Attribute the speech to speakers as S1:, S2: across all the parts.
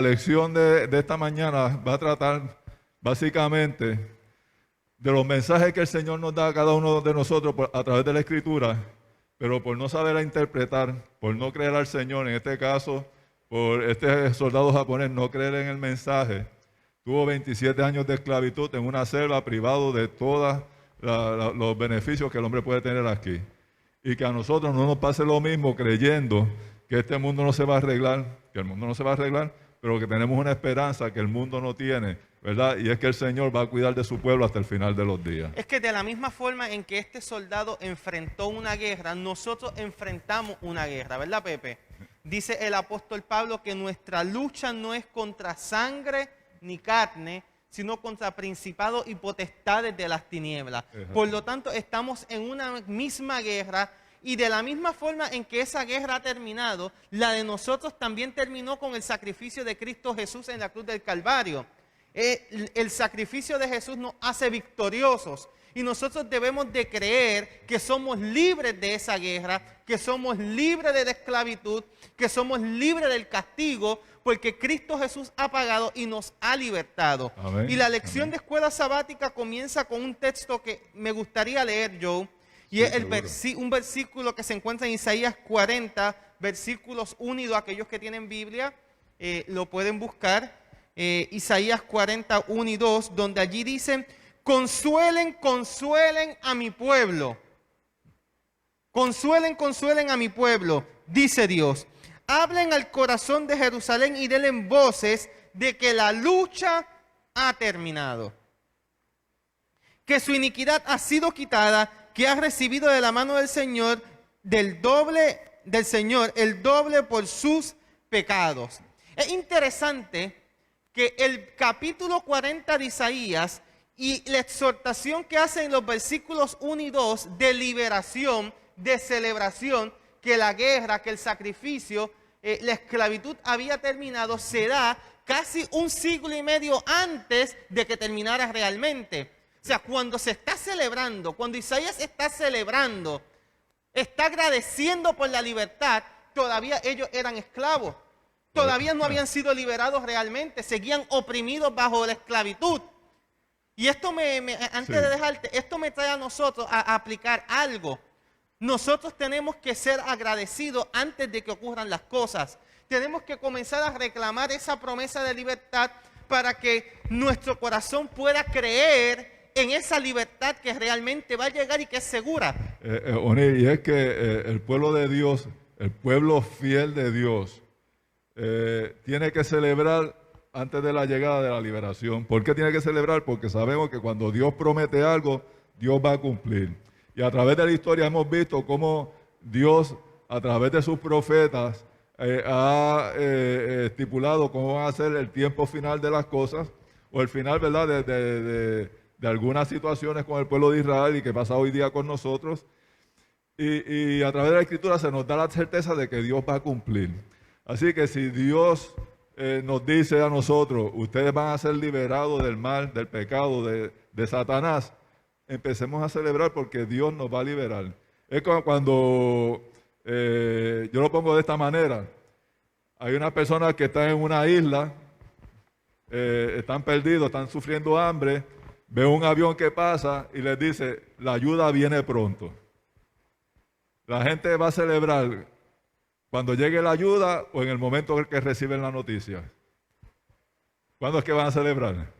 S1: La lección de esta mañana va a tratar básicamente de los mensajes que el Señor nos da a cada uno de nosotros a través de la Escritura, pero por no saber interpretar, por no creer al Señor, en este caso, por este soldado japonés no creer en el mensaje, tuvo 27 años de esclavitud en una selva, privado de todos los beneficios que el hombre puede tener aquí. Y que a nosotros no nos pase lo mismo creyendo que este mundo no se va a arreglar, pero que tenemos una esperanza que el mundo no tiene, ¿verdad? Y es que el Señor va a cuidar de su pueblo hasta el final de los días.
S2: Es que de la misma forma en que este soldado enfrentó una guerra, nosotros enfrentamos una guerra, ¿verdad, Pepe? Dice el apóstol Pablo que nuestra lucha no es contra sangre ni carne, sino contra principados y potestades de las tinieblas. Por lo tanto, estamos en una misma guerra. Y de la misma forma en que esa guerra ha terminado, la de nosotros también terminó con el sacrificio de Cristo Jesús en la cruz del Calvario. El sacrificio de Jesús nos hace victoriosos y nosotros debemos de creer que somos libres de esa guerra, que somos libres de la esclavitud, que somos libres del castigo, porque Cristo Jesús ha pagado y nos ha libertado.
S1: Amén.
S2: Y la lección de escuela sabática comienza con un texto que me gustaría leer, Joe. Y es un versículo que se encuentra en Isaías 40, versículos 1 y 2. Aquellos que tienen Biblia lo pueden buscar. Isaías 40, 1 y 2, donde allí dicen: consuelen, consuelen a mi pueblo. Consuelen, consuelen a mi pueblo, dice Dios. Hablen al corazón de Jerusalén y denle voces de que la lucha ha terminado, que su iniquidad ha sido quitada, que ha recibido de la mano del Señor, el doble por sus pecados. Es interesante que el capítulo 40 de Isaías y la exhortación que hace en los versículos 1 y 2 de liberación, de celebración, que la guerra, que el sacrificio, la esclavitud había terminado, se da casi un siglo y medio antes de que terminara realmente. O sea, cuando se está celebrando, cuando Isaías está celebrando, está agradeciendo por la libertad, todavía ellos eran esclavos. Todavía no habían sido liberados realmente, seguían oprimidos bajo la esclavitud. Y esto antes de dejarte, esto me trae a nosotros a aplicar algo. Nosotros tenemos que ser agradecidos antes de que ocurran las cosas. Tenemos que comenzar a reclamar esa promesa de libertad para que nuestro corazón pueda creer en esa libertad que realmente va a llegar y que es segura.
S1: Y es que el pueblo de Dios, el pueblo fiel de Dios, tiene que celebrar antes de la llegada de la liberación. ¿Por qué tiene que celebrar? Porque sabemos que cuando Dios promete algo, Dios va a cumplir. Y a través de la historia hemos visto cómo Dios, a través de sus profetas, ha estipulado cómo va a ser el tiempo final de las cosas, o el final, ¿verdad?, de algunas situaciones con el pueblo de Israel y que pasa hoy día con nosotros. Y a través de la Escritura se nos da la certeza de que Dios va a cumplir. Así que si Dios nos dice a nosotros, ustedes van a ser liberados del mal, del pecado, de Satanás, empecemos a celebrar porque Dios nos va a liberar. Es como cuando, yo lo pongo de esta manera, hay unas personas que están en una isla, están perdidos, están sufriendo hambre, ve un avión que pasa y les dice, la ayuda viene pronto. La gente va a celebrar cuando llegue la ayuda o en el momento en que reciben la noticia. ¿Cuándo es que van a celebrar?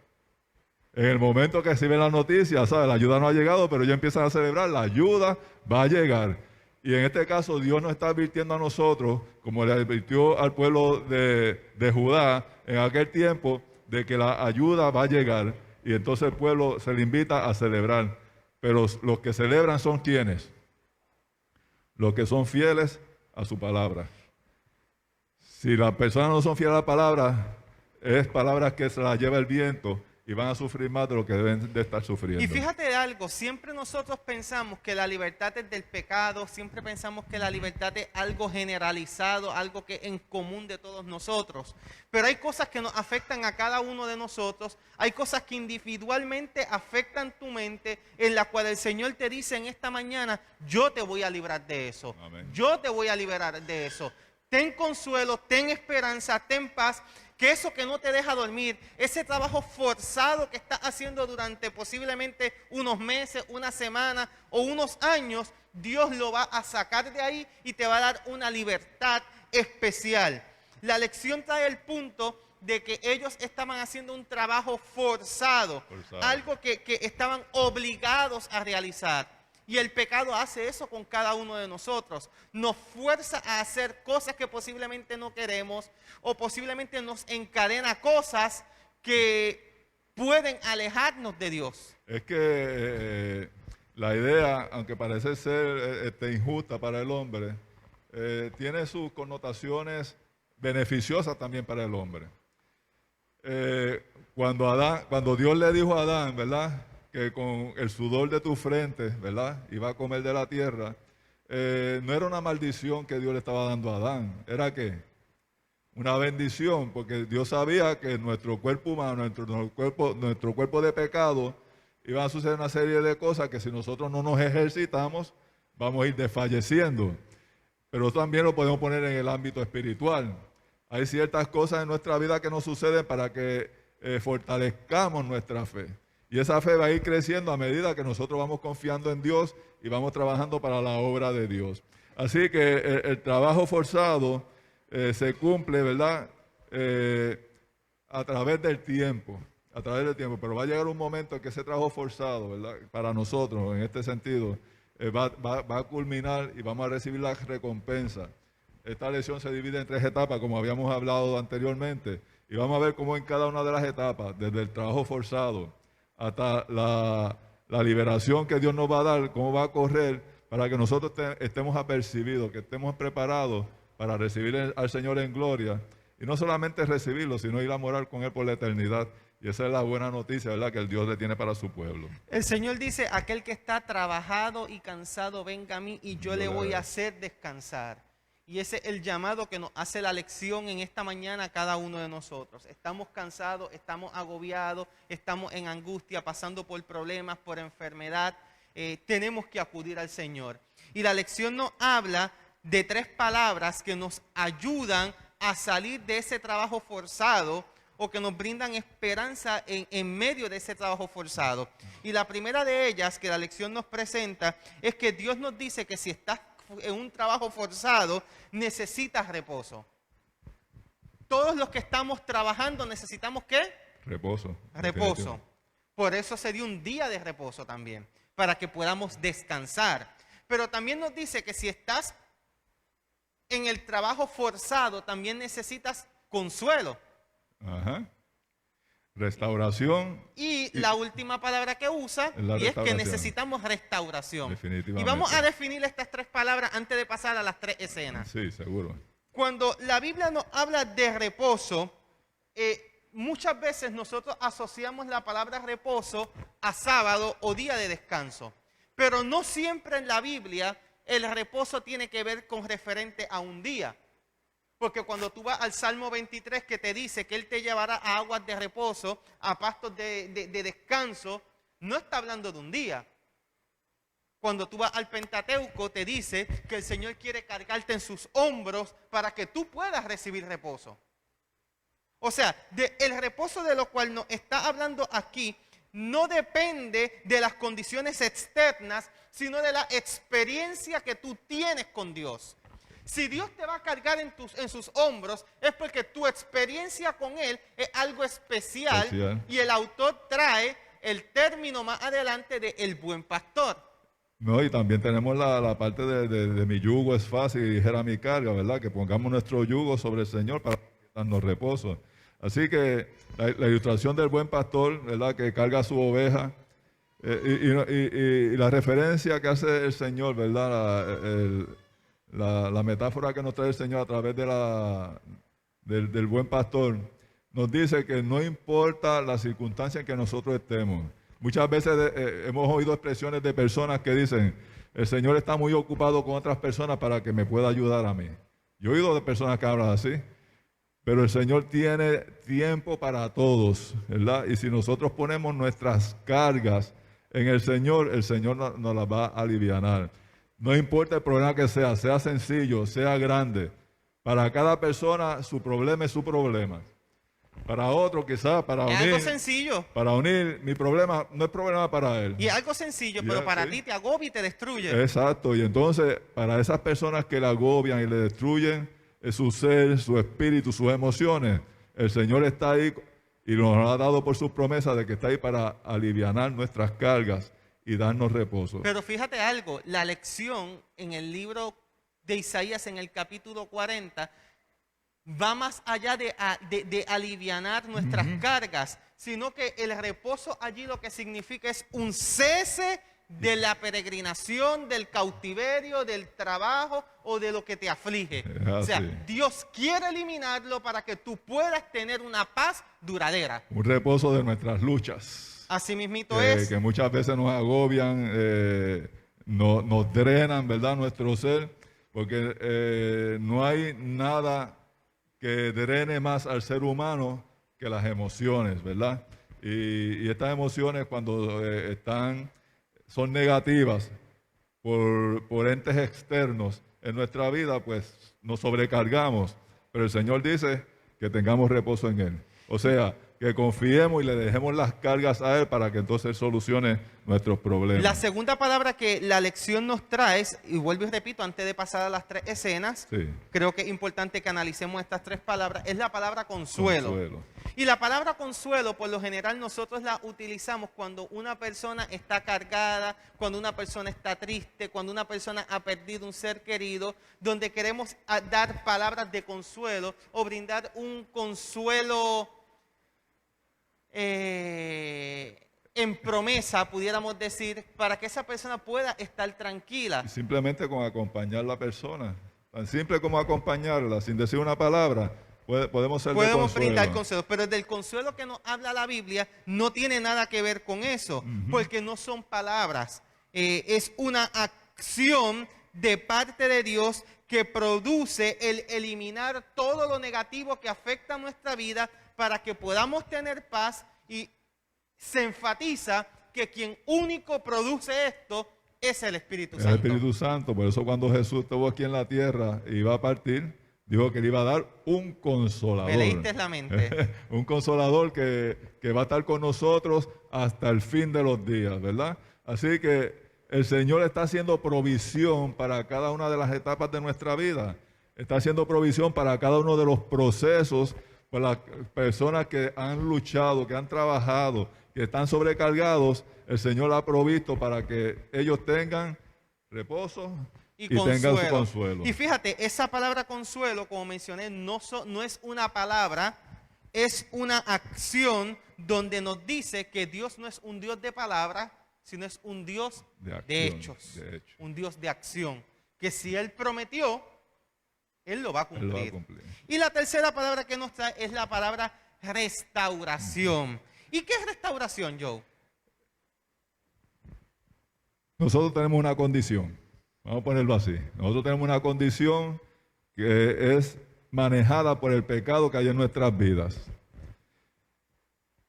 S1: En el momento que reciben la noticia, ¿sabes? La ayuda no ha llegado, pero ya empiezan a celebrar, la ayuda va a llegar. Y en este caso Dios nos está advirtiendo a nosotros, como le advirtió al pueblo de Judá en aquel tiempo, de que la ayuda va a llegar. Y entonces el pueblo se le invita a celebrar. Pero los que celebran son ¿quiénes? Los que son fieles a su palabra. Si las personas no son fieles a la palabra, es palabras que se las lleva el viento y van a sufrir más de lo que deben de estar sufriendo.
S2: Y fíjate de algo, siempre nosotros pensamos que la libertad es del pecado, siempre pensamos que la libertad es algo generalizado, algo que es en común de todos nosotros. Pero hay cosas que nos afectan a cada uno de nosotros, hay cosas que individualmente afectan tu mente, en la cual el Señor te dice en esta mañana, yo te voy a librar de eso. Amén. Yo te voy a liberar de eso. Ten consuelo, ten esperanza, ten paz, que eso que no te deja dormir, ese trabajo forzado que estás haciendo durante posiblemente unos meses, una semana o unos años, Dios lo va a sacar de ahí y te va a dar una libertad especial. La lección trae el punto de que ellos estaban haciendo un trabajo forzado. Algo que estaban obligados a realizar. Y el pecado hace eso con cada uno de nosotros. Nos fuerza a hacer cosas que posiblemente no queremos o posiblemente nos encadena cosas que pueden alejarnos de Dios.
S1: Es que la idea, aunque parece ser injusta para el hombre, tiene sus connotaciones beneficiosas también para el hombre. Cuando Dios le dijo a Adán, ¿verdad?, que con el sudor de tu frente, ¿verdad?, iba a comer de la tierra, no era una maldición que Dios le estaba dando a Adán. ¿Era qué? Una bendición, porque Dios sabía que nuestro cuerpo humano, nuestro cuerpo de pecado, iba a suceder una serie de cosas que si nosotros no nos ejercitamos, vamos a ir desfalleciendo. Pero también lo podemos poner en el ámbito espiritual. Hay ciertas cosas en nuestra vida que nos suceden para que fortalezcamos nuestra fe. Y esa fe va a ir creciendo a medida que nosotros vamos confiando en Dios y vamos trabajando para la obra de Dios. Así que el trabajo forzado se cumple, ¿verdad?, a través del tiempo. Pero va a llegar un momento en que ese trabajo forzado, ¿verdad?, para nosotros, en este sentido, va a culminar y vamos a recibir la recompensa. Esta lección se divide en 3 etapas, como habíamos hablado anteriormente, y vamos a ver cómo en cada una de las etapas, desde el trabajo forzado hasta la liberación que Dios nos va a dar, cómo va a correr para que nosotros estemos apercibidos, que estemos preparados para recibir al Señor en gloria. Y no solamente recibirlo, sino ir a morar con Él por la eternidad. Y esa es la buena noticia, ¿verdad?, que el Dios le tiene para su pueblo.
S2: El Señor dice, aquel que está trabajado y cansado, venga a mí y yo le voy a hacer descansar. Y ese es el llamado que nos hace la lección en esta mañana a cada uno de nosotros. Estamos cansados, estamos agobiados, estamos en angustia, pasando por problemas, por enfermedad. Tenemos que acudir al Señor. Y la lección nos habla de 3 palabras que nos ayudan a salir de ese trabajo forzado o que nos brindan esperanza en medio de ese trabajo forzado. Y la primera de ellas que la lección nos presenta es que Dios nos dice que si estás en un trabajo forzado, necesitas reposo. Todos los que estamos trabajando necesitamos ¿qué?
S1: Reposo.
S2: Reposo. Por eso se dio un día de reposo también, para que podamos descansar. Pero también nos dice que si estás en el trabajo forzado, también necesitas consuelo.
S1: Ajá. Restauración.
S2: Y la última palabra que usa y es que necesitamos restauración.
S1: Definitivamente.
S2: Y vamos a definir estas 3 palabras antes de pasar a las 3 escenas.
S1: Sí, seguro.
S2: Cuando la Biblia nos habla de reposo, muchas veces nosotros asociamos la palabra reposo a sábado o día de descanso. Pero no siempre en la Biblia el reposo tiene que ver con referente a un día. Porque cuando tú vas al Salmo 23 que te dice que Él te llevará a aguas de reposo, a pastos de descanso, no está hablando de un día. Cuando tú vas al Pentateuco te dice que el Señor quiere cargarte en sus hombros para que tú puedas recibir reposo. O sea, el reposo de lo cual nos está hablando aquí no depende de las condiciones externas, sino de la experiencia que tú tienes con Dios. Si Dios te va a cargar en sus hombros, es porque tu experiencia con Él es algo especial. Y el autor trae el término más adelante de el buen pastor.
S1: No, y también tenemos la parte de mi yugo es fácil y ligera mi carga, ¿verdad? Que pongamos nuestro yugo sobre el Señor para darnos reposo. Así que la ilustración del buen pastor, ¿verdad?, que carga su oveja, y la referencia que hace el Señor, ¿verdad?, la metáfora que nos trae el Señor a través del buen pastor, nos dice que no importa la circunstancia en que nosotros estemos. Muchas veces hemos oído expresiones de personas que dicen, el Señor está muy ocupado con otras personas para que me pueda ayudar a mí. Yo he oído de personas que hablan así, pero el Señor tiene tiempo para todos, ¿verdad? Y si nosotros ponemos nuestras cargas en el Señor nos las va a alivianar. No importa el problema que sea sencillo, sea grande. Para cada persona su problema es su problema. Para otro quizás,
S2: Es algo sencillo.
S1: para unir, mi problema no es problema para él.
S2: Y es algo sencillo, pero
S1: Ya,
S2: para
S1: sí.
S2: ti te agobia y te destruye.
S1: Exacto, y entonces para esas personas que le agobian y le destruyen su ser, su espíritu, sus emociones, el Señor está ahí y nos ha dado por sus promesas de que está ahí para alivianar nuestras cargas y darnos reposo.
S2: Pero fíjate algo, la lección en el libro de Isaías en el capítulo 40 va más allá de alivianar nuestras cargas, sino que el reposo allí lo que significa es un cese de la peregrinación, del cautiverio, del trabajo o de lo que te aflige.
S1: Es
S2: O sea,
S1: así.
S2: Dios quiere eliminarlo para que tú puedas tener una paz duradera.
S1: Un reposo de nuestras luchas,
S2: Así mismito es.
S1: que muchas veces nos agobian, nos drenan, ¿verdad? Nuestro ser, porque no hay nada que drene más al ser humano que las emociones, ¿verdad? Y estas emociones cuando son negativas por entes externos en nuestra vida, pues nos sobrecargamos. Pero el Señor dice que tengamos reposo en Él. O sea, que confiemos y le dejemos las cargas a Él para que entonces Él solucione nuestros problemas.
S2: La segunda palabra que la lección nos trae, y vuelvo y repito, antes de pasar a las tres escenas,
S1: Sí.
S2: creo que es importante que analicemos estas tres palabras, es la palabra consuelo.
S1: Consuelo.
S2: Y la palabra consuelo, por lo general, nosotros la utilizamos cuando una persona está cargada, cuando una persona está triste, cuando una persona ha perdido un ser querido, donde queremos dar palabras de consuelo o brindar un consuelo en promesa, pudiéramos decir, para que esa persona pueda estar tranquila.
S1: Y simplemente con acompañar a la persona, tan simple como acompañarla, sin decir una palabra, podemos ser de
S2: Podemos
S1: consuelo.
S2: brindar consuelo, pero del consuelo que nos habla la Biblia no tiene nada que ver con eso, porque no son palabras, es una acción de parte de Dios que produce el eliminar todo lo negativo que afecta a nuestra vida para que podamos tener paz, y se enfatiza que quien único produce esto es el Espíritu
S1: El
S2: Santo.
S1: Espíritu Santo, por eso cuando Jesús estuvo aquí en la tierra y iba a partir, dijo que le iba a dar un consolador.
S2: Me leíste la mente.
S1: Un consolador que va a estar con nosotros hasta el fin de los días, ¿verdad? Así que el Señor está haciendo provisión para cada una de las etapas de nuestra vida. Está haciendo provisión para cada uno de los procesos, para las personas que han luchado, que han trabajado, que están sobrecargados. El Señor ha provisto para que ellos tengan reposo y tengan su consuelo.
S2: Y fíjate, esa palabra consuelo, como mencioné, no es una palabra, es una acción donde nos dice que Dios no es un Dios de palabra, sino es un Dios
S1: De acción,
S2: de hechos,
S1: de hecho.
S2: un Dios de acción, que si Él prometió, Él lo va a
S1: Él lo va a
S2: cumplir.
S1: cumplir.
S2: Y la tercera palabra que nos trae es la palabra restauración. ¿Y qué es restauración, Joe?
S1: Nosotros tenemos una condición, vamos a ponerlo así. Nosotros tenemos una condición que es manejada por el pecado que hay en nuestras vidas.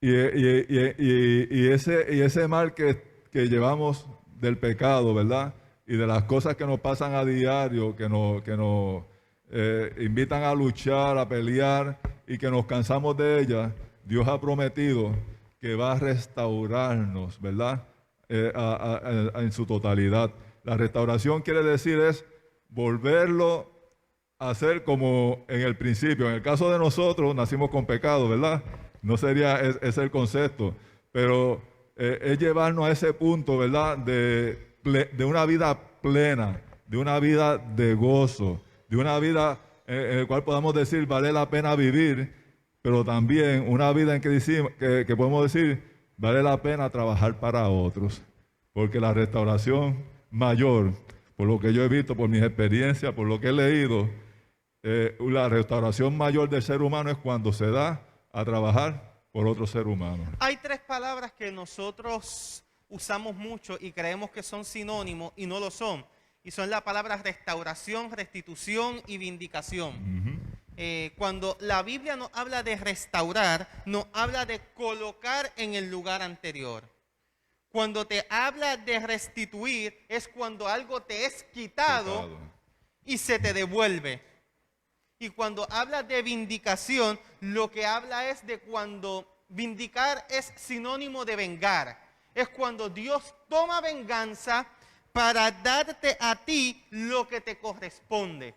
S1: Y ese mal que llevamos del pecado, ¿verdad? Y de las cosas que nos pasan a diario, que nos invitan a luchar, a pelear y que nos cansamos de ellas, Dios ha prometido que va a restaurarnos, ¿verdad? En su totalidad. La restauración quiere decir es volverlo a ser como en el principio. En el caso de nosotros, nacimos con pecado, ¿verdad? No sería ese el concepto, pero es llevarnos a ese punto, ¿verdad? De una vida plena, de una vida de gozo, de una vida en la cual podamos decir vale la pena vivir, pero también una vida en que podemos decir vale la pena trabajar para otros, porque la restauración mayor, por lo que yo he visto, por mis experiencias, por lo que he leído, la restauración mayor del ser humano es cuando se da a trabajar por otro ser humano.
S2: Hay tres palabras que nosotros usamos mucho y creemos que son sinónimos y no lo son. Y son la palabra restauración, restitución y vindicación. Cuando la Biblia nos habla de restaurar, nos habla de colocar en el lugar anterior. Cuando te habla de restituir, es cuando algo te es quitado y se te devuelve. Y cuando habla de vindicación, lo que habla es de cuando vindicar es sinónimo de vengar. Es cuando Dios toma venganza para darte a ti lo que te corresponde.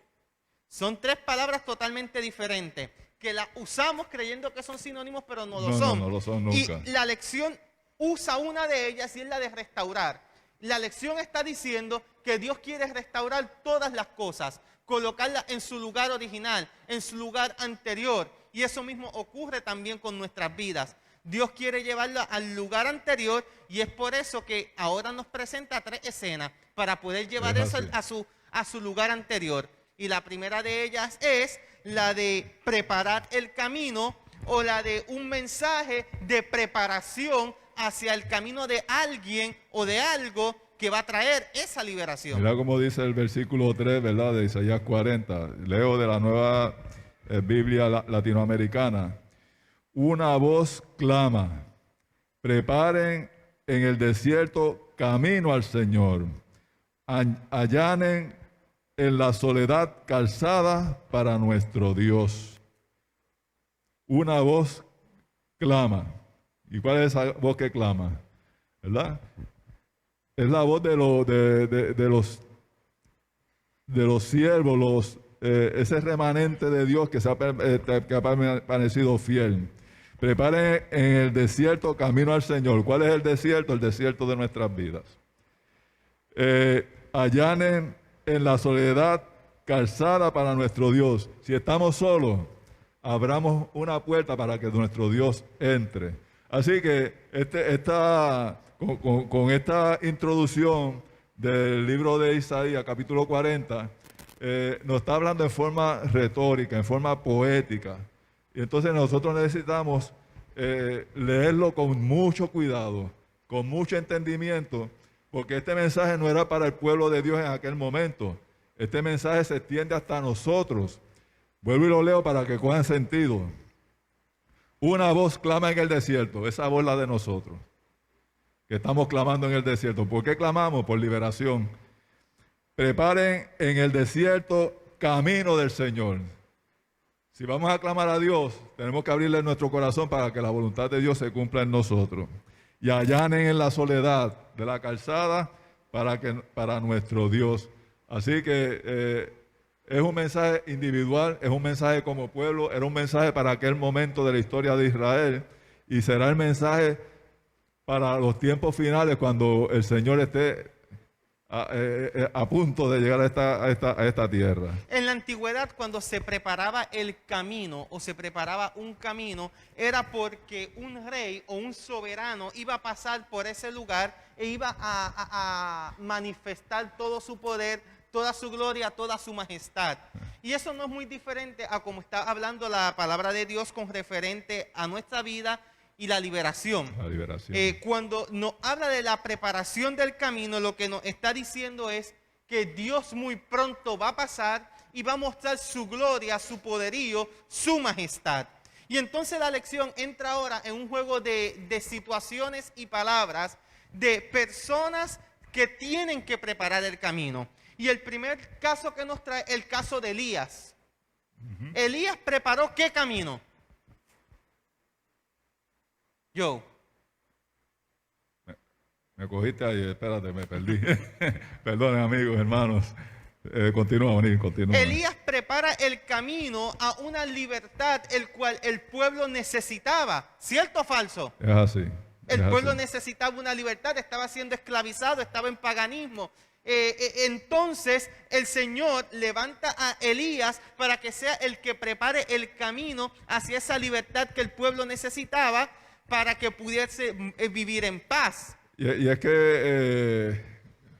S2: Son tres palabras totalmente diferentes, que las usamos creyendo que son sinónimos, pero no lo son.
S1: No lo son nunca.
S2: Y la lección usa una de ellas y es la de restaurar. La lección está diciendo que Dios quiere restaurar todas las cosas, colocarlas en su lugar original, en su lugar anterior. Y eso mismo ocurre también con nuestras vidas. Dios quiere llevarla al lugar anterior y es por eso que ahora nos presenta tres escenas para poder llevar eso a su lugar anterior. Y la primera de ellas es la de preparar el camino o la de un mensaje de preparación hacia el camino de alguien o de algo que va a traer esa liberación.
S1: Mira cómo dice el versículo 3, ¿verdad? De Isaías 40. Leo de la nueva Biblia latinoamericana. Una voz clama, preparen en el desierto camino al Señor, allanen en la soledad calzada para nuestro Dios. Una voz clama. ¿Y cuál es esa voz que clama? ¿Verdad? Es la voz de los siervos, ese remanente de Dios que ha permanecido fiel. Preparen en el desierto camino al Señor. ¿Cuál es el desierto? El desierto de nuestras vidas. Allanen en la soledad calzada para nuestro Dios. Si estamos solos, abramos una puerta para que nuestro Dios entre. Así que con esta introducción del libro de Isaías, capítulo 40, nos está hablando en forma retórica, en forma poética. Y entonces nosotros necesitamos leerlo con mucho cuidado, con mucho entendimiento, porque este mensaje no era para el pueblo de Dios en aquel momento. Este mensaje se extiende hasta nosotros. Vuelvo y lo leo para que cojan sentido. Una voz clama en el desierto, esa voz la de nosotros, que estamos clamando en el desierto. ¿Por qué clamamos? Por liberación. Preparen en el desierto camino del Señor. Si vamos a clamar a Dios, tenemos que abrirle nuestro corazón para que la voluntad de Dios se cumpla en nosotros. Y allanen en la soledad de la calzada para nuestro Dios. Así que es un mensaje individual, es un mensaje como pueblo, era un mensaje para aquel momento de la historia de Israel y será el mensaje para los tiempos finales cuando el Señor esté a punto de llegar a esta tierra.
S2: En la antigüedad, cuando se preparaba el camino o se preparaba un camino, era porque un rey o un soberano iba a pasar por ese lugar e iba a manifestar todo su poder, toda su gloria, toda su majestad. Y eso no es muy diferente a como está hablando la palabra de Dios con referente a nuestra vida y la liberación.
S1: La liberación.
S2: Cuando nos habla de la preparación del camino, lo que nos está diciendo es que Dios muy pronto va a pasar y va a mostrar su gloria, su poderío, su majestad. Y entonces la lección entra ahora en un juego de situaciones y palabras de personas que tienen que preparar el camino. Y el primer caso que nos trae, el caso de Elías. Elías preparó ¿qué camino? Yo.
S1: Me cogiste ahí, espérate, me perdí. Perdonen, amigos, hermanos. Continúa.
S2: Elías prepara el camino a una libertad el cual el pueblo necesitaba. ¿Cierto o falso?
S1: Es así.
S2: El pueblo necesitaba una libertad, estaba siendo esclavizado, estaba en paganismo. Entonces el Señor levanta a Elías para que sea el que prepare el camino hacia esa libertad que el pueblo necesitaba para que pudiese vivir en paz.
S1: Y es que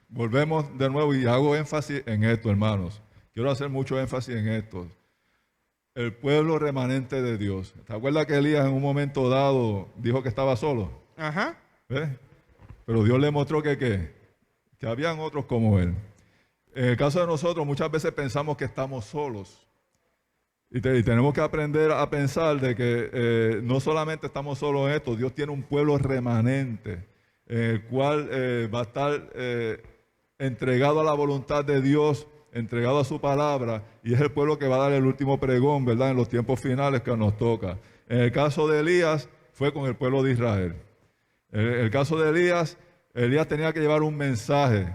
S1: volvemos de nuevo y hago énfasis en esto, hermanos. Quiero hacer mucho énfasis en esto. El pueblo remanente de Dios. ¿Te acuerdas que Elías en un momento dado dijo que estaba solo?
S2: Ajá.
S1: ¿Ves? Pero Dios le mostró que habían otros como él. En el caso de nosotros, muchas veces pensamos que estamos solos. Y tenemos que aprender a pensar de que no solamente estamos solos en esto, Dios tiene un pueblo remanente, en el cual va a estar entregado a la voluntad de Dios entregado a su palabra, y es el pueblo que va a dar el último pregón, ¿verdad?, en los tiempos finales que nos toca. En el caso de Elías, fue con el pueblo de Israel. En el caso de Elías, Elías tenía que llevar un mensaje,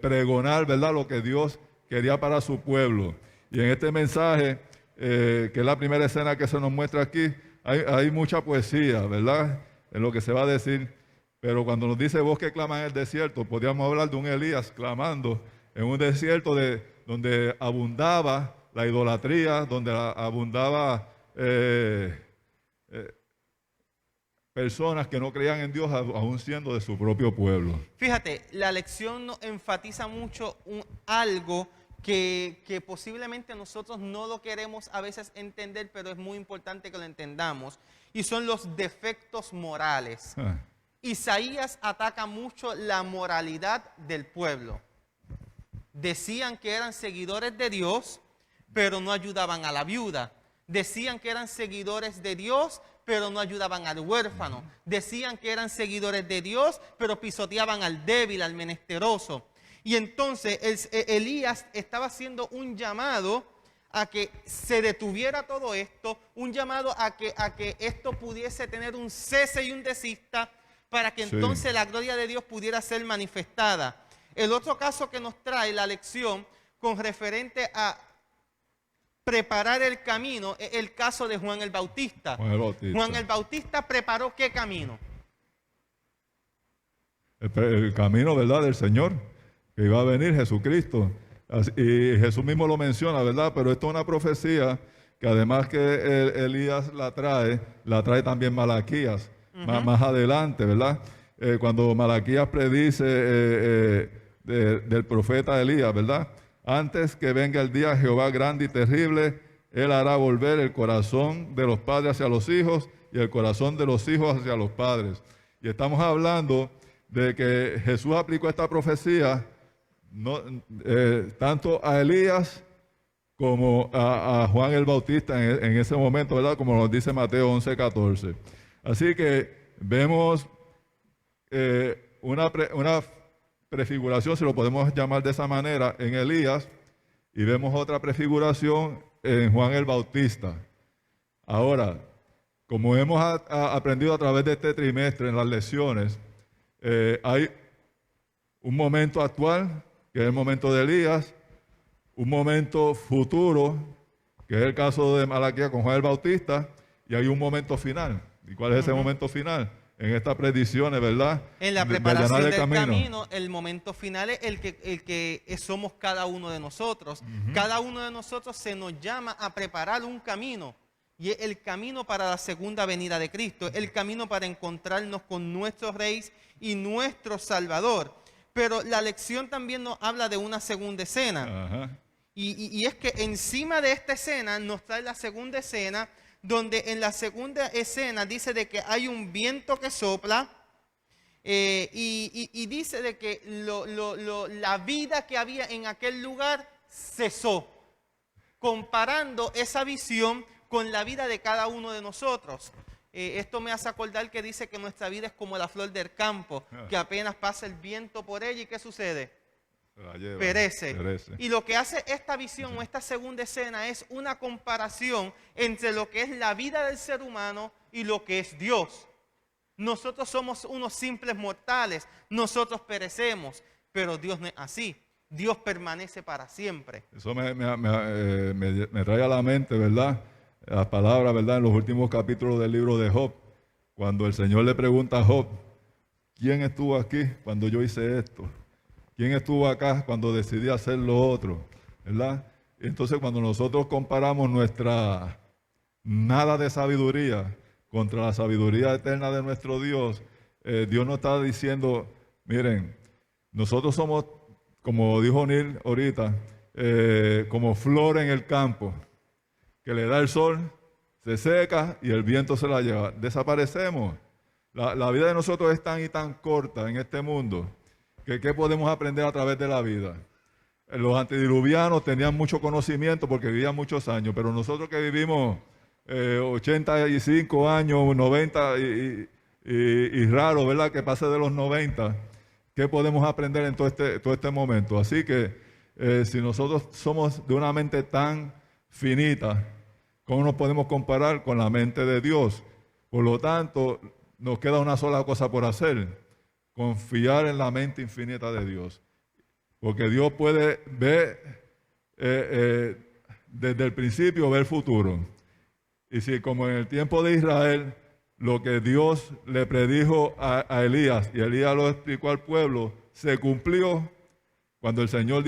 S1: pregonar, ¿verdad?, lo que Dios quería para su pueblo. Y en este mensaje, que es la primera escena que se nos muestra aquí, hay mucha poesía, ¿verdad?, en lo que se va a decir. Pero cuando nos dice voz que clama en el desierto, podríamos hablar de un Elías clamando en un desierto donde abundaba la idolatría, donde abundaba personas que no creían en Dios, aún siendo de su propio pueblo.
S2: Fíjate, la lección nos enfatiza mucho algo que posiblemente nosotros no lo queremos a veces entender, pero es muy importante que lo entendamos, y son los defectos morales. Isaías ataca mucho la moralidad del pueblo. Decían que eran seguidores de Dios, pero no ayudaban a la viuda. Decían que eran seguidores de Dios, pero no ayudaban al huérfano. Decían que eran seguidores de Dios, pero pisoteaban al débil, al menesteroso. Y entonces Elías estaba haciendo un llamado a que se detuviera todo esto, un llamado a que esto pudiese tener un cese y un desista, para que entonces la gloria de Dios pudiera ser manifestada. El otro caso que nos trae la lección con referente a preparar el camino es el caso de Juan el Bautista. Juan el Bautista preparó ¿qué camino?
S1: El camino, ¿verdad?, del Señor, que iba a venir Jesucristo. Y Jesús mismo lo menciona, ¿verdad? Pero esto es una profecía que además que Elías la trae también Malaquías, más adelante, ¿verdad? Cuando Malaquías predice del profeta Elías, ¿verdad? Antes que venga el día de Jehová grande y terrible, Él hará volver el corazón de los padres hacia los hijos y el corazón de los hijos hacia los padres. Y estamos hablando de que Jesús aplicó esta profecía tanto a Elías como a Juan el Bautista en ese momento, ¿verdad? Como nos dice Mateo 11:14. Así que vemos una prefiguración, si lo podemos llamar de esa manera, en Elías, y vemos otra prefiguración en Juan el Bautista. Ahora, como hemos aprendido a través de este trimestre en las lecciones, hay un momento actual, que es el momento de Elías, un momento futuro, que es el caso de Malaquías con Juan el Bautista, y hay un momento final. ¿Y cuál es ese momento final? En estas predicciones, ¿verdad?
S2: En la preparación del camino, el momento final es el que somos cada uno de nosotros. Cada uno de nosotros se nos llama a preparar un camino, y es el camino para la segunda venida de Cristo, el camino para encontrarnos con nuestro Rey y nuestro Salvador. Pero la lección también nos habla de una segunda escena. Y es que encima de esta escena nos trae la segunda escena, donde en la segunda escena dice de que hay un viento que sopla, y dice de que la vida que había en aquel lugar cesó, comparando esa visión con la vida de cada uno de nosotros. Esto me hace acordar que dice que nuestra vida es como la flor del campo, que apenas pasa el viento por ella, ¿y qué sucede? Perece. Y lo que hace esta visión o esta segunda escena es una comparación entre lo que es la vida del ser humano y lo que es Dios. Nosotros somos unos simples mortales, nosotros perecemos, pero Dios no es así. Dios permanece para siempre.
S1: Eso me trae a la mente, ¿verdad?, las palabras, ¿verdad?, en los últimos capítulos del libro de Job, cuando el Señor le pregunta a Job: ¿quién estuvo aquí cuando yo hice esto? ¿Quién estuvo acá cuando decidí hacer lo otro? ¿Verdad? Entonces, cuando nosotros comparamos nuestra nada de sabiduría contra la sabiduría eterna de nuestro Dios, Dios nos está diciendo: miren, nosotros somos, como dijo Neil ahorita, como flor en el campo, que le da el sol, se seca y el viento se la lleva. Desaparecemos. La vida de nosotros es tan y tan corta en este mundo, que ¿qué podemos aprender a través de la vida? Los antediluvianos tenían mucho conocimiento porque vivían muchos años, pero nosotros que vivimos 85 años, 90 y raro, ¿verdad?, que pase de los 90, ¿qué podemos aprender en todo este momento? Así que si nosotros somos de una mente tan finita, ¿cómo nos podemos comparar con la mente de Dios? Por lo tanto, nos queda una sola cosa por hacer: confiar en la mente infinita de Dios. Porque Dios puede ver desde el principio, ver el futuro. Y si como en el tiempo de Israel, lo que Dios le predijo a Elías, y Elías lo explicó al pueblo, se cumplió cuando el Señor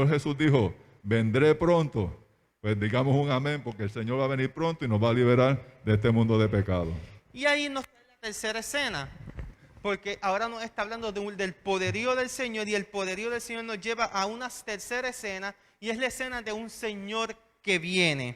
S1: Jesús dijo, vendré pronto, pues digamos un amén, porque el Señor va a venir pronto y nos va a liberar de este mundo de pecado.
S2: Y ahí nos trae la tercera escena, porque ahora nos está hablando del poderío del Señor, y el poderío del Señor nos lleva a una tercera escena, y es la escena de un Señor que viene.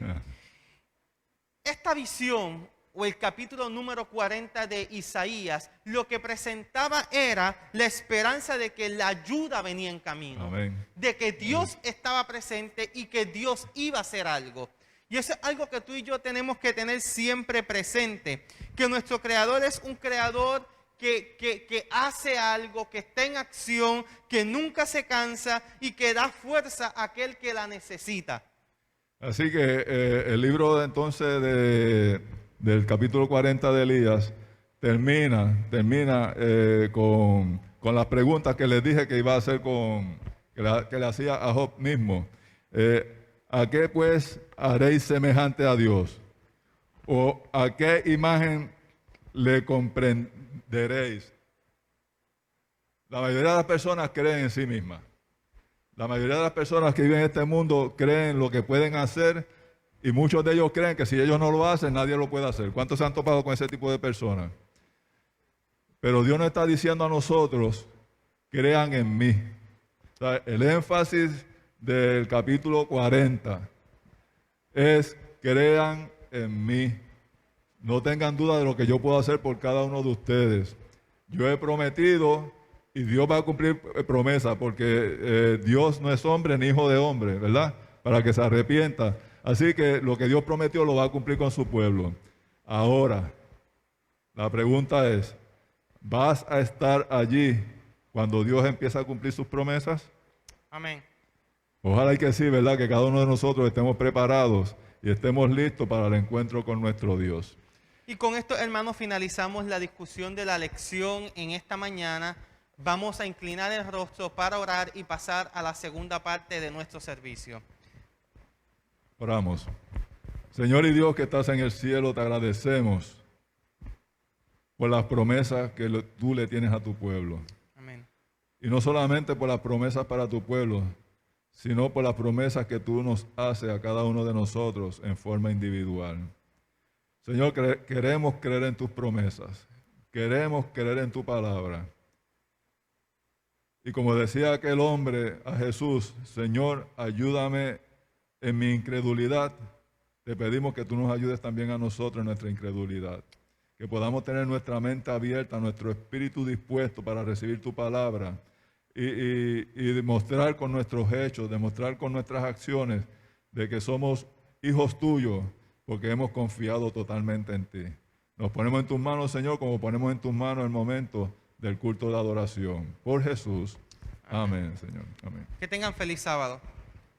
S2: Esta visión, o el capítulo número 40 de Isaías, lo que presentaba era la esperanza de que la ayuda venía en camino.
S1: Amén.
S2: De que Dios estaba presente y que Dios iba a hacer algo. Y eso es algo que tú y yo tenemos que tener siempre presente. Que nuestro Creador es un Creador que hace algo, que está en acción, que nunca se cansa y que da fuerza a aquel que la necesita.
S1: Así que el libro entonces del capítulo 40 de Elías termina con las preguntas que les dije que iba a hacer que le hacía a Job mismo. ¿A qué pues haréis semejante a Dios? ¿O a qué imagen le comprenderéis? La mayoría de las personas creen en sí mismas. La mayoría de las personas que viven en este mundo creen lo que pueden hacer, y muchos de ellos creen que si ellos no lo hacen, nadie lo puede hacer. ¿Cuántos se han topado con ese tipo de personas? Pero Dios nos está diciendo a nosotros, crean en mí. O sea, el énfasis del capítulo 40 es crean en mí. No tengan duda de lo que yo puedo hacer por cada uno de ustedes. Yo he prometido y Dios va a cumplir promesa, porque Dios no es hombre ni hijo de hombre, ¿verdad? Para que se arrepienta. Así que lo que Dios prometió lo va a cumplir con su pueblo. Ahora, la pregunta es, ¿vas a estar allí cuando Dios empiece a cumplir sus promesas?
S2: Amén.
S1: Ojalá y que sí, ¿verdad? Que cada uno de nosotros estemos preparados y estemos listos para el encuentro con nuestro Dios.
S2: Y con esto, hermanos, finalizamos la discusión de la lección en esta mañana. Vamos a inclinar el rostro para orar y pasar a la segunda parte de nuestro servicio.
S1: Oramos. Señor y Dios que estás en el cielo, te agradecemos por las promesas que tú le tienes a tu pueblo.
S2: Amén.
S1: Y no solamente por las promesas para tu pueblo, sino por las promesas que tú nos haces a cada uno de nosotros en forma individual. Señor, queremos creer en tus promesas, queremos creer en tu palabra. Y como decía aquel hombre a Jesús, Señor, ayúdame en mi incredulidad. Te pedimos que tú nos ayudes también a nosotros en nuestra incredulidad. Que podamos tener nuestra mente abierta, nuestro espíritu dispuesto para recibir tu palabra y demostrar con nuestros hechos, demostrar con nuestras acciones de que somos hijos tuyos porque hemos confiado totalmente en ti. Nos ponemos en tus manos, Señor, como ponemos en tus manos el momento del culto de adoración. Por Jesús. Amén, Señor. Amén.
S2: Que tengan feliz sábado.